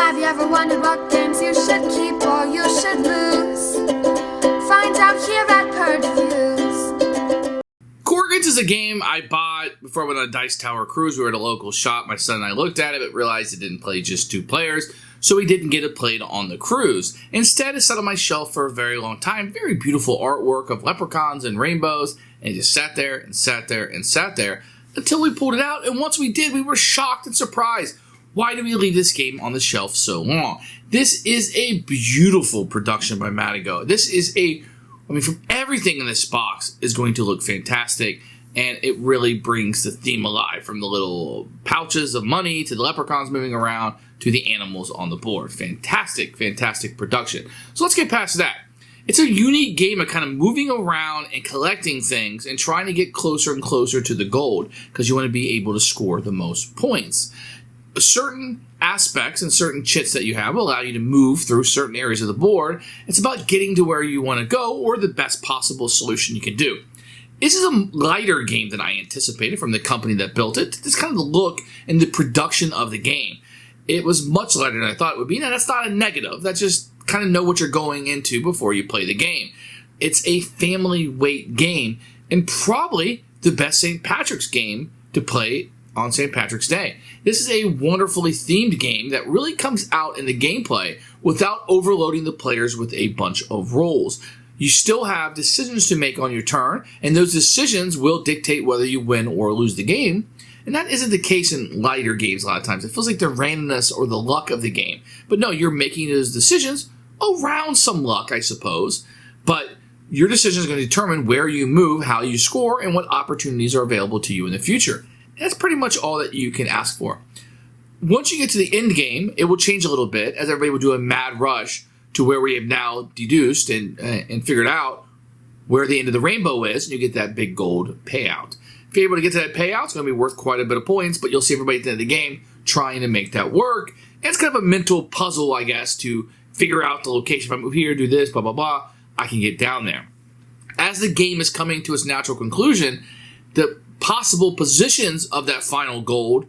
Have you ever wondered what games you should keep or you should lose? Find out here at Purge Reviews. Korrigans is a game I bought before I went on a Dice Tower cruise. We were at a local shop. My son and I looked at it, but realized it didn't play just 2 players, so we didn't get it played on the cruise. Instead, it sat on my shelf for a very long time. Very beautiful artwork of leprechauns and rainbows, and it just sat there and sat there and sat there until we pulled it out. And once we did, we were shocked and surprised. Why did we leave this game on the shelf so long? This is a beautiful production by Madigo. This is from everything in this box is going to look fantastic, and it really brings the theme alive, from the little pouches of money to the leprechauns moving around to the animals on the board. Fantastic, fantastic production. So let's get past that. It's a unique game of kind of moving around and collecting things and trying to get closer and closer to the gold, because you want to be able to score the most points. Certain aspects and certain chits that you have will allow you to move through certain areas of the board. It's about getting to where you want to go, or the best possible solution you can do. This is a lighter game than I anticipated from the company that built it. This is kind of the look and the production of the game. It was much lighter than I thought it would be. Now, that's not a negative. That's just kind of know what you're going into before you play the game. It's a family weight game, and probably the best St. Patrick's game to play on St. Patrick's Day. This is a wonderfully themed game that really comes out in the gameplay without overloading the players with a bunch of roles. You still have decisions to make on your turn, and those decisions will dictate whether you win or lose the game. And that isn't the case in lighter games a lot of times. It feels like the randomness or the luck of the game. But no, you're making those decisions around some luck, I suppose. But your decision is going to determine where you move, how you score, and what opportunities are available to you in the future. That's pretty much all that you can ask for. Once you get to the end game, it will change a little bit, as everybody will do a mad rush to where we have now deduced and figured out where the end of the rainbow is, and you get that big gold payout. If you're able to get to that payout, it's going to be worth quite a bit of points, but you'll see everybody at the end of the game trying to make that work. And it's kind of a mental puzzle, I guess, to figure out the location. If I move here, do this, blah, blah, blah, I can get down there. As the game is coming to its natural conclusion, the possible positions of that final gold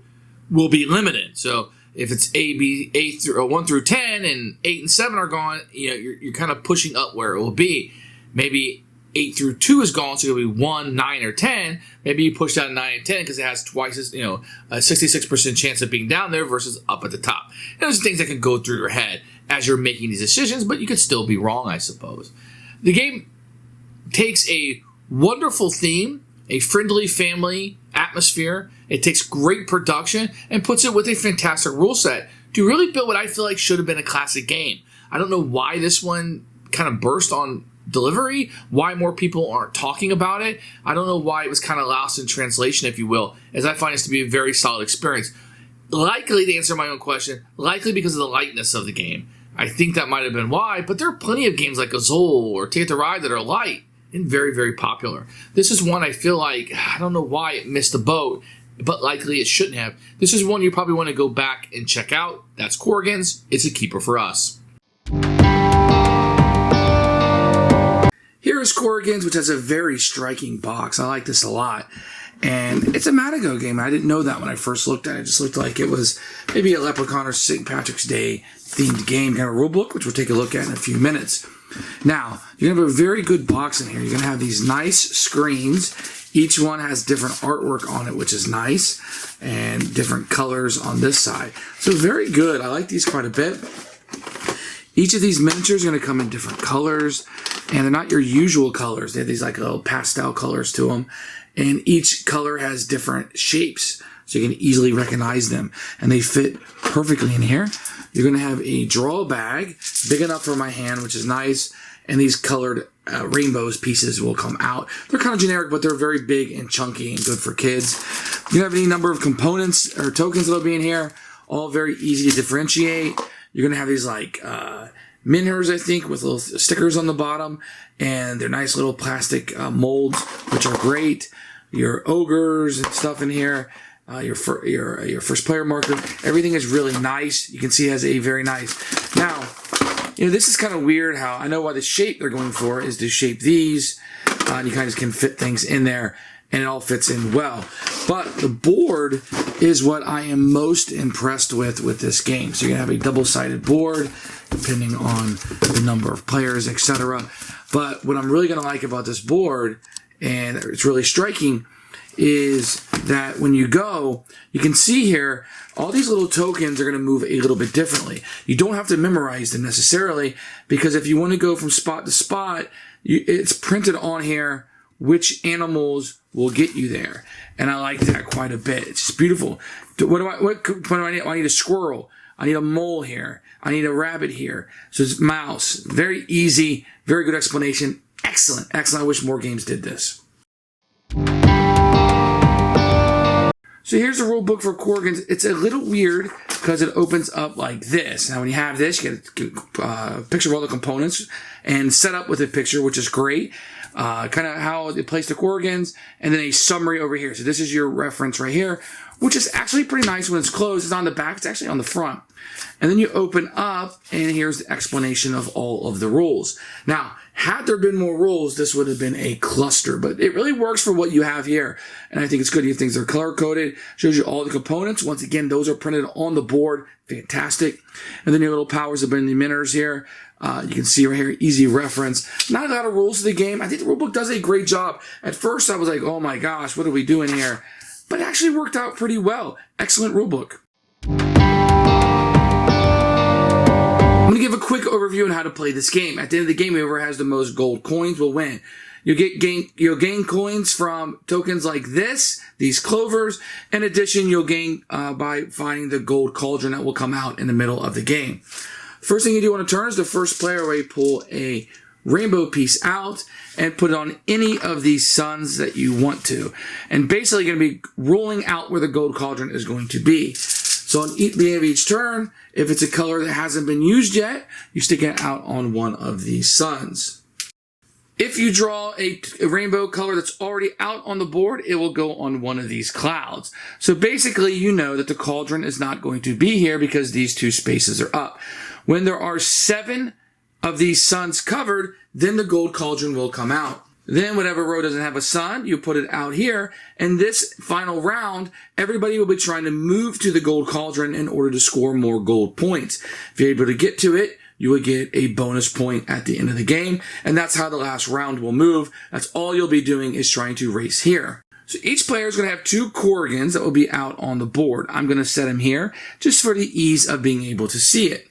will be limited. So if it's A, through 1 through 10, and 8 and 7 are gone, you're kind of pushing up where it will be. Maybe 8 through 2 is gone, so it'll be 1, 9, or 10. Maybe you push down 9 and 10 because it has twice as, a 66% chance of being down there versus up at the top. And those are things that can go through your head as you're making these decisions, but you could still be wrong, I suppose. The game takes a wonderful theme, a friendly family atmosphere. It takes great production and puts it with a fantastic rule set to really build what I feel like should have been a classic game. I don't know why this one kind of burst on delivery, why more people aren't talking about it. I don't know why it was kind of lost in translation, if you will, as I find this to be a very solid experience. Likely, to answer my own question, likely because of the lightness of the game. I think that might have been why, but there are plenty of games like Azul or Ticket to Ride that are light and very, very popular. This is one I feel like, I don't know why it missed the boat, but likely it shouldn't have. This is one you probably want to go back and check out. That's Korrigans. It's a keeper for us. Here is Korrigans, which has a very striking box. I like this a lot. And it's a Madigo game. I didn't know that when I first looked at it. It just looked like it was maybe a Leprechaun or St. Patrick's Day themed game. Got a rule book, which we'll take a look at in a few minutes. Now, you're going to have a very good box in here. You're going to have these nice screens. Each one has different artwork on it, which is nice, and different colors on this side. So very good. I like these quite a bit. Each of these miniatures are going to come in different colors, and they're not your usual colors. They have these like little pastel colors to them, and each color has different shapes, so you can easily recognize them, and they fit perfectly in here. You're going to have a draw bag, big enough for my hand, which is nice, and these colored rainbows pieces will come out. They're kind of generic, but they're very big and chunky and good for kids. You have any number of components or tokens that'll be in here, all very easy to differentiate. You're going to have these like minhers, I think, with little stickers on the bottom, and they're nice little plastic molds, which are great. Your ogres and stuff in here. Your first player marker. Everything is really nice. You can see it has a very nice. Now, this is kind of weird how I know why the shape they're going for is to shape these. And you kind of can fit things in there. and it all fits in well. But the board is what I am most impressed with this game. So you're going to have a double-sided board, depending on the number of players, etc. But what I'm really going to like about this board, and it's really striking, is that when you go, you can see here, all these little tokens are going to move a little bit differently. You don't have to memorize them necessarily, because if you want to go from spot to spot, it's printed on here which animals will get you there. And I like that quite a bit. It's just beautiful. What do I need? I need a squirrel. I need a mole here. I need a rabbit here. So it's mouse. Very easy. Very good explanation. Excellent. Excellent. I wish more games did this. So here's the rule book for Korrigans. It's a little weird because it opens up like this. Now when you have this, you get a picture of all the components and set up with a picture, which is great. Kind of how it plays the Korrigans, and then a summary over here. So this is your reference right here, which is actually pretty nice when it's closed. It's on the back. It's actually on the front. And then you open up, and here's the explanation of all of the rules. Now, had there been more rules, this would have been a cluster, but it really works for what you have here. And I think it's good. You have things that are color-coded, shows you all the components. Once again, those are printed on the board. Fantastic. And then your little powers have been the minors here. You can see right here, easy reference. Not a lot of rules to the game. I think the rulebook does a great job. At first, I was like, oh my gosh, what are we doing here? But it actually worked out pretty well. Excellent rulebook. I'm going to give a quick overview on how to play this game. At the end of the game, whoever has the most gold coins will win. You'll gain coins from tokens like this, these clovers. In addition, you'll gain by finding the gold cauldron that will come out in the middle of the game. First thing you do on a turn is the first player will pull a rainbow piece out and put it on any of these suns that you want to. And basically going to be rolling out where the gold cauldron is going to be. So on the beginning of each turn, if it's a color that hasn't been used yet, you stick it out on one of these suns. If you draw a rainbow color that's already out on the board, it will go on one of these clouds. So basically, you know that the cauldron is not going to be here because these two spaces are up. When there are 7 of these suns covered, then the gold cauldron will come out. Then whatever row doesn't have a sun, you put it out here. And this final round, everybody will be trying to move to the gold cauldron in order to score more gold points. If you're able to get to it, you will get a bonus point at the end of the game. And that's how the last round will move. That's all you'll be doing is trying to race here. So each player is going to have 2 Korrigans that will be out on the board. I'm going to set them here just for the ease of being able to see it.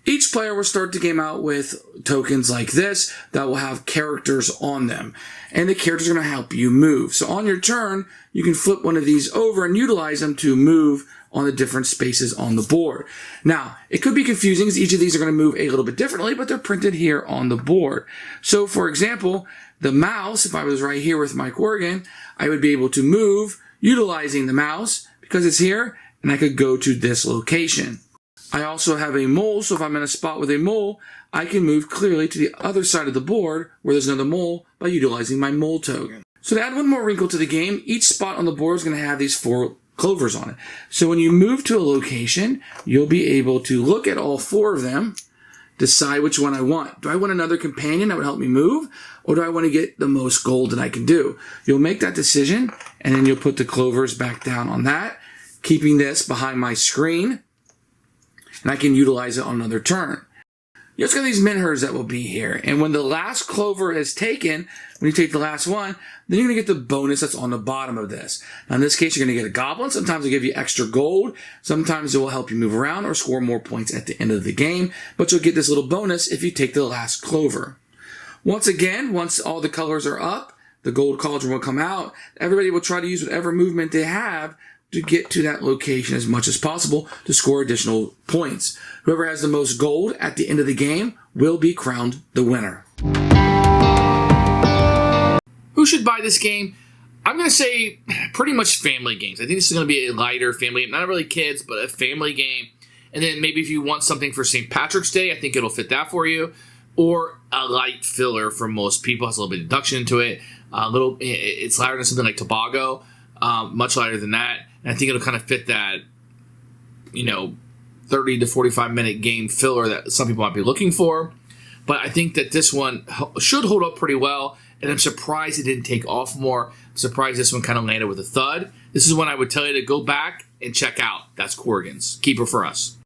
Each player will start the game out with tokens like this that will have characters on them. And the characters are going to help you move. So on your turn, you can flip one of these over and utilize them to move on the different spaces on the board. Now, it could be confusing because each of these are going to move a little bit differently, but they're printed here on the board. So for example, the mouse, if I was right here with my Korrigan, I would be able to move utilizing the mouse because it's here, and I could go to this location. I also have a mole, so if I'm in a spot with a mole, I can move clearly to the other side of the board where there's another mole by utilizing my mole token. So to add one more wrinkle to the game, each spot on the board is going to have these 4 clovers on it. So when you move to a location, you'll be able to look at all 4 of them, decide which one I want. Do I want another companion that would help me move? Or do I want to get the most gold that I can do? You'll make that decision, and then you'll put the clovers back down on that, keeping this behind my screen, and I can utilize it on another turn. You also got these minhers that will be here. And when the last clover is taken, when you take the last one, then you're going to get the bonus that's on the bottom of this. Now in this case, you're going to get a goblin. Sometimes they'll give you extra gold. Sometimes it will help you move around or score more points at the end of the game. But you'll get this little bonus if you take the last clover. Once again, once all the colors are up, the gold cauldron will come out. Everybody will try to use whatever movement they have to get to that location as much as possible to score additional points. Whoever has the most gold at the end of the game will be crowned the winner. Who should buy this game? I'm going to say pretty much family games. I think this is going to be a lighter family game. Not really kids, but a family game. And then maybe if you want something for St. Patrick's Day, I think it'll fit that for you. Or a light filler for most people. It has a little bit of deduction into it. It's lighter than something like Tobago. Much lighter than that. And I think it'll kind of fit that, 30 to 45 minute game filler that some people might be looking for. But I think that this one should hold up pretty well. and I'm surprised it didn't take off more. I'm surprised this one kind of landed with a thud. This is one I would tell you to go back and check out. That's Korrigans. Keeper for us.